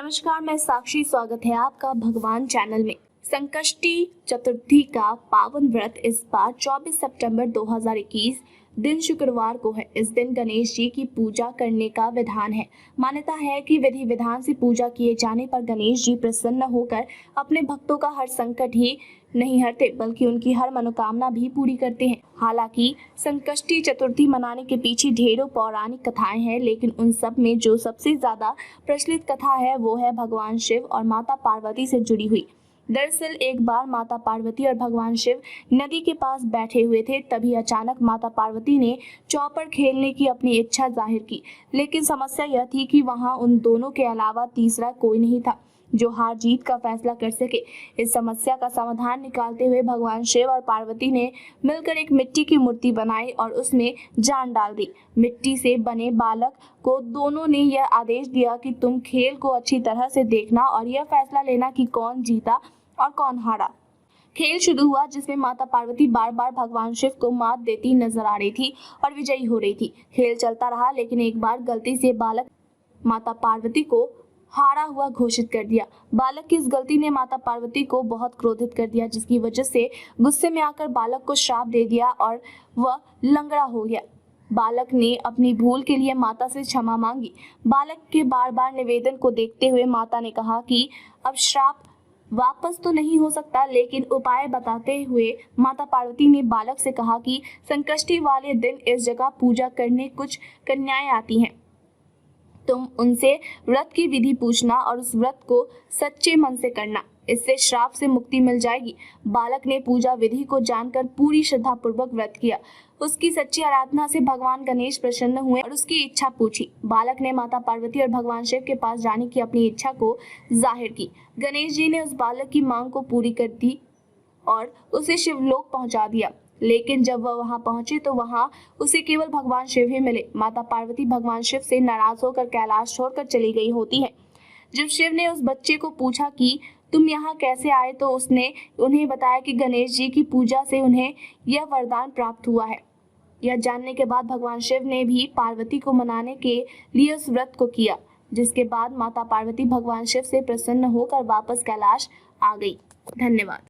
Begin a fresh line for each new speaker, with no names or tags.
नमस्कार, मैं साक्षी। स्वागत है आपका भगवान चैनल में। संकष्टी चतुर्थी का पावन व्रत इस बार 24 सितंबर 2021 दिन शुक्रवार को है। इस दिन गणेश जी की पूजा करने का विधान है। मान्यता है कि विधि विधान से पूजा किए जाने पर गणेश जी प्रसन्न होकर अपने भक्तों का हर संकट ही नहीं हरते बल्कि उनकी हर मनोकामना भी पूरी करते हैं। हालांकि संकष्टी चतुर्थी मनाने के पीछे ढेरों पौराणिक कथाएं हैं, लेकिन उन सब में जो सबसे ज्यादा प्रचलित कथा है वो है भगवान शिव और माता पार्वती से जुड़ी हुई। दरअसल एक बार माता पार्वती और भगवान शिव नदी के पास बैठे हुए थे। तभी अचानक माता पार्वती ने चौपड़ खेलने की अपनी इच्छा जाहिर की, लेकिन समस्या यह थी कि वहां उन दोनों के अलावा तीसरा कोई नहीं था जो हार जीत का फैसला कर सके। इस समस्या का समाधान निकालते हुए भगवान शिव और पार्वती ने मिलकर एक मिट्टी की मूर्ति बनाई और उसमें जान डाल दी। मिट्टी से बने बालक को दोनों ने यह आदेश दिया कि तुम खेल को अच्छी तरह से देखना और यह फैसला लेना कि कौन जीता और कौन हारा। खेल शुरू हुआ, जिसमें माता पार्वती बार बार भगवान शिव को मात देती नजर आ रही थी और विजयी हो रही थी। खेल चलता रहा, लेकिन एक बार गलती से बालक माता पार्वती को हारा हुआ घोषित कर दिया। बालक की इस गलती ने माता पार्वती को बहुत क्रोधित कर दिया, जिसकी वजह से गुस्से में आकर बालक को श्राप दे दिया और वह लंगड़ा हो गया। बालक ने अपनी भूल के लिए माता से क्षमा मांगी। बालक के बार बार निवेदन को देखते हुए माता ने कहा कि अब श्राप वापस तो नहीं हो सकता, लेकिन उपाय बताते हुए माता पार्वती ने बालक से कहा कि संकष्टी वाले दिन इस जगह पूजा करने कुछ कन्याएं आती हैं। तुम उनसे व्रत की विधि पूछना और उस व्रत को सच्चे मन से करना, इससे श्राप से मुक्ति मिल जाएगी। बालक ने पूजा विधि को जानकर पूरी श्रद्धा पूर्वक व्रत किया। उसकी सच्ची आराधना से भगवान गणेश प्रसन्न हुए और उसकी इच्छा पूछी। बालक ने माता पार्वती और भगवान शिव के पास जाने की अपनी इच्छा को जाहिर की। गणेश जी ने उस बालक की मांग को पूरी कर दी और उसे शिवलोक पहुंचा दिया। लेकिन जब वह वहां पहुंचे तो वहां उसे केवल भगवान शिव ही मिले। माता पार्वती भगवान शिव से नाराज होकर कैलाश छोड़कर चली गई होती है। जब शिव ने उस बच्चे को पूछा कि तुम यहाँ कैसे आए, तो उसने उन्हें बताया कि गणेश जी की पूजा से उन्हें यह वरदान प्राप्त हुआ है। यह जानने के बाद भगवान शिव ने भी पार्वती को मनाने के लिए उस व्रत को किया, जिसके बाद माता पार्वती भगवान शिव से प्रसन्न होकर वापस कैलाश आ गई। धन्यवाद।